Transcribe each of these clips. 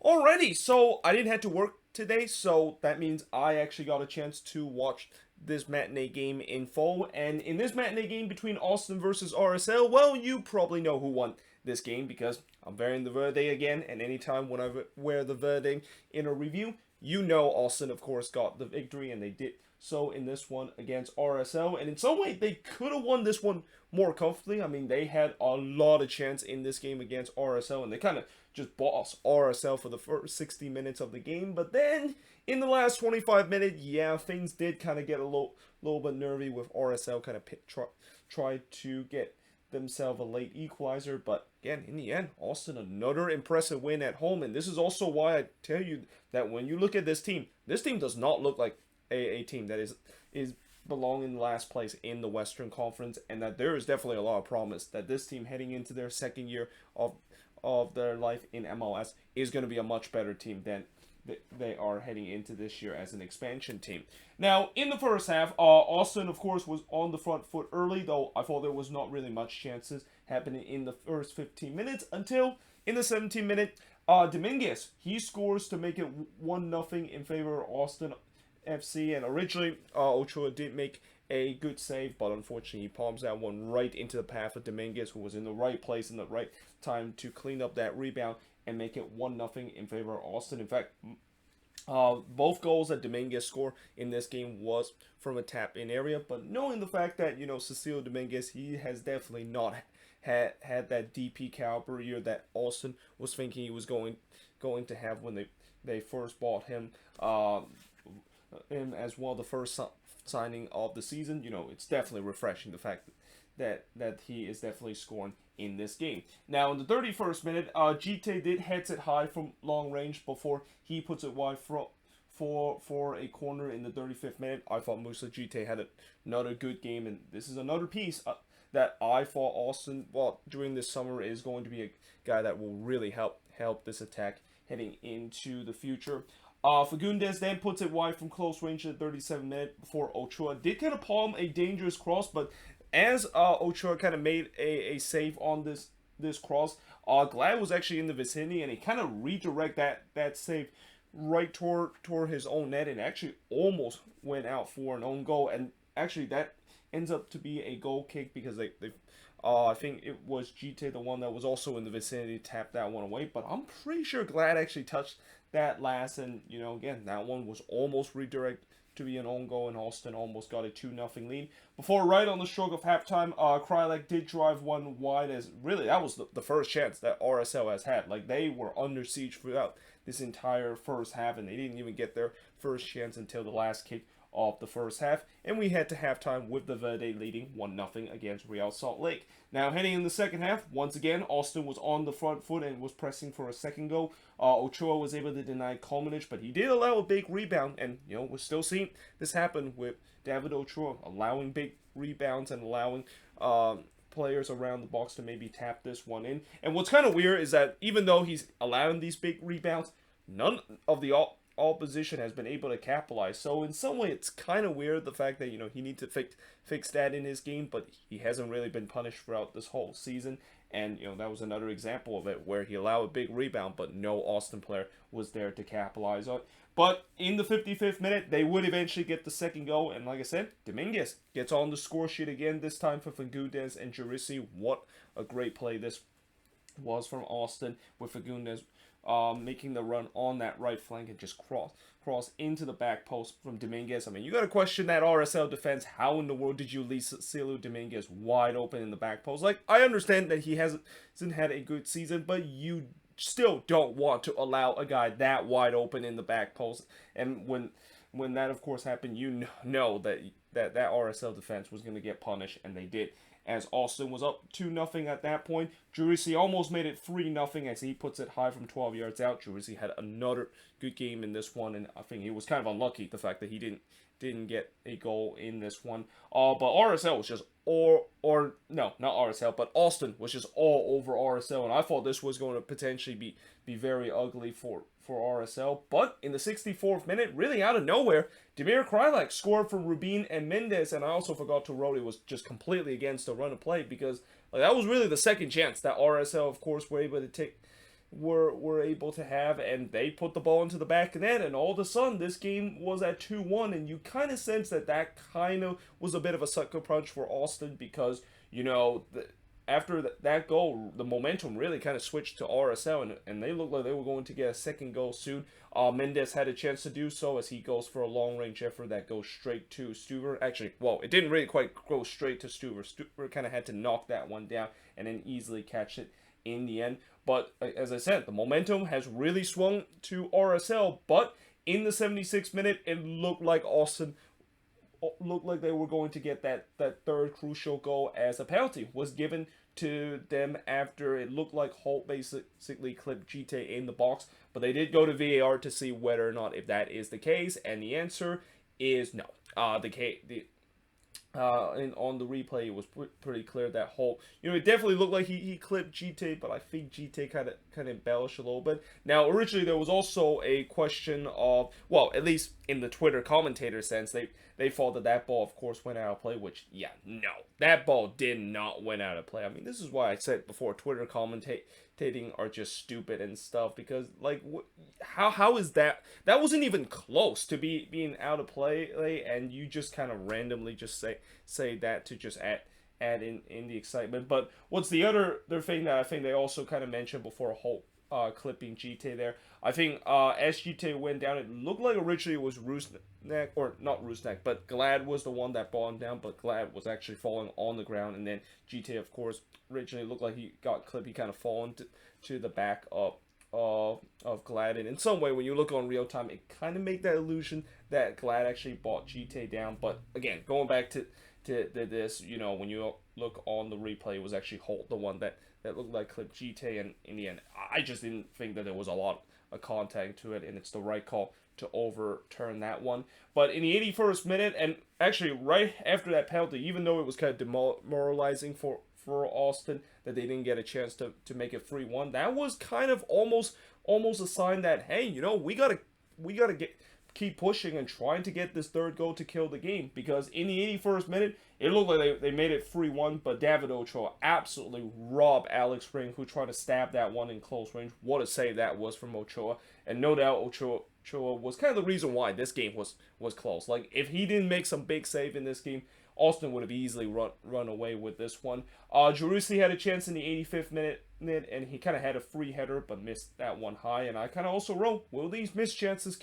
Alrighty, so I didn't have to work today, so that means I actually got a chance to watch this matinee game in full. And in this matinee game between Austin versus RSL, well, you probably know who won this game because I'm wearing the Verde again. And anytime when I wear the Verde in a review, you know Austin, of course, got the victory, and they did so in this one against RSL. And in some way, they could have won this one more comfortably. I mean, they had a lot of chance in this game against RSL, and they kind of just bossed RSL for the first 60 minutes of the game. But then in the last 25 minutes, yeah, things did kind of get a little bit nervy with RSL kind of try to get themselves a late equalizer. But again, in the end, Austin, another impressive win at home. And this is also why I tell you that when you look at this team does not look like a team that is belong in last place in the Western Conference, and that there is definitely a lot of promise that this team heading into their second year of their life in MLS is going to be a much better team than they are heading into this year as an expansion team. Now, in the first half, Austin, of course, was on the front foot early, though I thought there was not really much chances happening in the first 15 minutes until in the 17th minute, Dominguez, he scores to make it 1-0 in favor of Austin FC, and originally Ochoa did make a good save, but unfortunately he palms that one right into the path of Dominguez, who was in the right place in the right time to clean up that rebound and make it 1-0 in favor of Austin. In fact, both goals that Dominguez scored in this game was from a tap-in area, but knowing the fact that, Cecilio Dominguez, he has definitely not had that DP caliber year that Austin was thinking he was going to have when they first bought him. Him as well, the first signing of the season. It's definitely refreshing the fact that he is definitely scoring in this game. Now in the 31st minute, GT did heads it high from long range before he puts it wide for a corner in the 35th minute. I thought Musa GT had another good game, and this is another piece that I thought Austin, during this summer, is going to be a guy that will really help this attack heading into the future. Fagundes then puts it wide from close range at the 37th minute before Ochoa did kind of palm a dangerous cross, but as Ochoa kind of made a save on this cross, Glad was actually in the vicinity, and he kind of redirect that save right toward his own net, and actually almost went out for an own goal, and actually that ends up to be a goal kick because they I think it was GT, the one that was also in the vicinity, tapped that one away. But I'm pretty sure Glad actually touched that last, and again, that one was almost redirected to be an own goal, and Austin almost got a 2-0 lead. Before, right on the stroke of halftime, Krylak did drive one wide, as really that was the first chance that RSL has had. Like, they were under siege throughout this entire first half, and they didn't even get their first chance until the last kick of the first half, and we head to halftime with the Verde leading 1-0 against Real Salt Lake. Now, heading in the second half, once again, Austin was on the front foot and was pressing for a second goal. Ochoa was able to deny Kalmanich, but he did allow a big rebound, and we're still seeing this happen with David Ochoa, allowing big rebounds and allowing players around the box to maybe tap this one in. And what's kind of weird is that even though he's allowing these big rebounds, none of the opposition has been able to capitalize. So in some way, it's kind of weird, the fact that he needs to fix that in his game, but he hasn't really been punished throughout this whole season. And that was another example of it, where he allowed a big rebound, but no Austin player was there to capitalize on it. But in the 55th minute, they would eventually get the second goal, and like I said, Dominguez gets on the score sheet again, this time for Fagundes and Jurisi. What a great play this was from Austin, with Fagundes making the run on that right flank and just cross into the back post from Dominguez. I mean, you got to question that RSL defense. How in the world did you leave Cecilio Dominguez wide open in the back post? Like, I understand that he hasn't had a good season, but you still don't want to allow a guy that wide open in the back post. And when that, of course, happened, you know that RSL defense was going to get punished, and they did. As Austin was up 2-0 at that point, Jurisi almost made it 3-0 as he puts it high from 12 yards out. Jurisi had another good game in this one, and I think he was kind of unlucky, the fact that he didn't get a goal in this one. But RSL was just not RSL, but Austin was just all over RSL, and I thought this was going to potentially be very ugly for RSL. But in the 64th minute, really out of nowhere, Damir Krylak scored from Rubin and Mendez, and I also forgot to Rodi was just completely against the run of play, because that was really the second chance that RSL, of course, were able to were able to have, and they put the ball into the back of net, and all of a sudden this game was at 2-1, and you kind of sense that that kind of was a bit of a sucker punch for Austin because after that goal, the momentum really kind of switched to RSL, and they looked like they were going to get a second goal soon. Mendes had a chance to do so as he goes for a long-range effort that goes straight to Stuver. Actually, well, it didn't really quite go straight to Stuver. Stuver kind of had to knock that one down and then easily catch it in the end. But as I said, the momentum has really swung to RSL, but in the 76th minute, it looked like Austin looked like they were going to get that third crucial goal as a penalty was given to them after it looked like Holt basically clipped GT in the box, but they did go to VAR to see whether or not if that is the case, and the answer is no. And on the replay, it was pretty clear that Holt, it definitely looked like he clipped GT, but I think GT kind of embellished a little bit. Now, originally there was also a question of, well, at least in the Twitter commentator sense, they thought that ball, of course, went out of play. Which, yeah, no, that ball did not went out of play. I mean, this is why I said before, Twitter commentating are just stupid and stuff, because like how is that wasn't even close to being out of play, and you just kind of randomly just say that to just add in the excitement. But what's the other thing that I think they also kind of mentioned before Holt clipping GT there, I think as GT went down, it looked like originally it was Rusnak, or not Rusnak, but Glad was the one that brought him down, but Glad was actually falling on the ground, and then GT, of course, originally looked like he got clipped. He kind of fallen to the back of Glad, and in some way, when you look on real time, it kind of make that illusion that Glad actually brought GT down. But again, going back to this, when you look on the replay, it was actually Holt the one that looked like clipped GT, and in the end, I just didn't think that there was a lot of contact to it, and it's the right call to overturn that one. But in the 81st minute, and actually right after that penalty, even though it was kind of demoralizing for Austin that they didn't get a chance to make it 3-1, that was kind of almost a sign that, hey, we gotta keep pushing and trying to get this third goal to kill the game, because in the 81st minute, it looked like they made it 3-1, but David Ochoa absolutely robbed Alex Spring, who tried to stab that one in close range. What a save that was from Ochoa, and no doubt Ochoa was kind of the reason why this game was close. Like, if he didn't make some big save in this game, Austin would have easily run away with this one. Jerussi had a chance in the 85th minute, and he kind of had a free header, but missed that one high. And I kind of also wrote, will these missed chances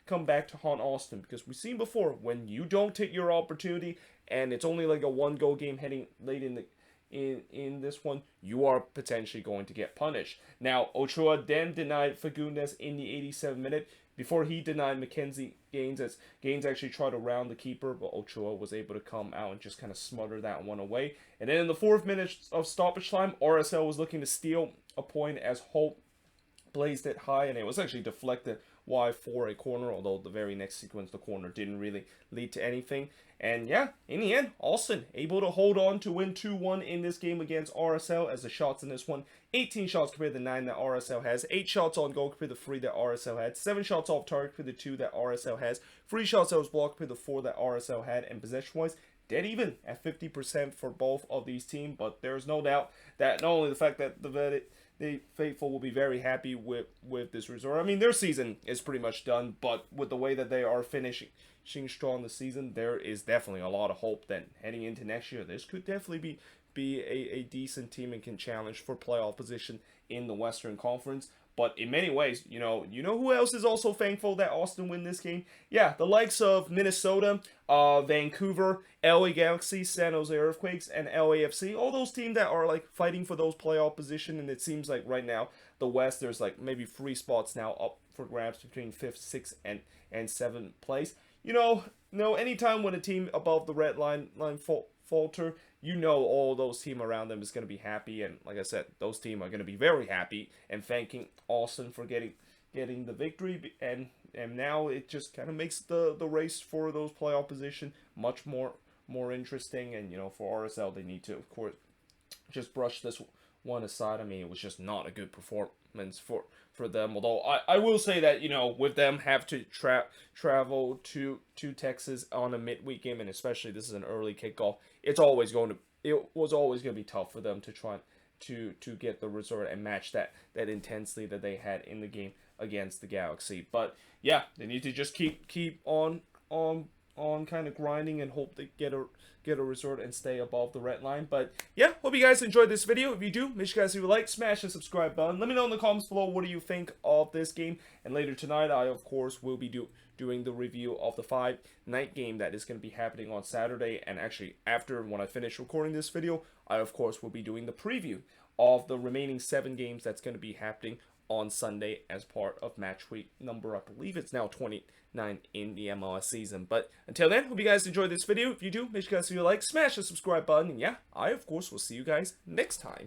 come back to haunt Austin? Because we've seen before, when you don't take your opportunity, and it's only like a one-goal game heading late in this one, you are potentially going to get punished. Now, Ochoa then denied Fagundes in the 87th minute, before he denied Mackenzie Gaines, as Gaines actually tried to round the keeper, but Ochoa was able to come out and just kind of smother that one away. And then in the 4th minute of stoppage time, RSL was looking to steal a point as Holt blazed it high, and it was actually deflected wide for a corner, although the very next sequence, the corner didn't really lead to anything. And yeah, in the end, Austin able to hold on to win 2-1 in this game against RSL, as the shots in this one, 18 shots compared to 9 that RSL has, 8 shots on goal compared to 3 that RSL had, 7 shots off target compared to 2 that RSL has, 3 shots that was blocked compared to 4 that RSL had, and possession-wise, dead even at 50% for both of these teams. But there's no doubt that not only the fact that the faithful will be very happy with this result. I mean, their season is pretty much done, but with the way that they are finishing strong this season, there is definitely a lot of hope that heading into next year, this could definitely be a decent team and can challenge for playoff position in the Western Conference. But in many ways, you know who else is also thankful that Austin win this game? Yeah, the likes of Minnesota, Vancouver, LA Galaxy, San Jose Earthquakes, and LAFC. All those teams that are like fighting for those playoff position, and it seems like right now the West, there's like maybe 3 spots now up for grabs between 5th, 6th, and 7th place. Anytime when a team above the red line falter, all those teams around them is going to be happy, and like I said, those teams are going to be very happy and thanking Austin for getting the victory, and now it just kind of makes the race for those playoff position much more interesting. And for RSL, they need to, of course, just brush this one aside. I mean, it was just not a good performance for them, although I will say that with them have to travel to Texas on a midweek game, and especially this is an early kickoff, it was always going to be tough for them to try and to get the resort and match that intensity that they had in the game against the Galaxy. But yeah, they need to just keep on kind of grinding and hope they get a resort and stay above the red line. But yeah, hope you guys enjoyed this video. If you do, make sure you guys leave a like, smash the subscribe button. Let me know in the comments below what do you think of this game. And later tonight, I of course will be doing the review of the 5-night game that is going to be happening on Saturday. And actually, after when I finish recording this video, I of course will be doing the preview of the remaining 7 games that's going to be happening on Sunday as part of match week number, I believe it's now 29 in the MLS season. But until then, hope you guys enjoyed this video. If you do, make sure you guys leave a like, smash the subscribe button, and yeah, I of course will see you guys next time.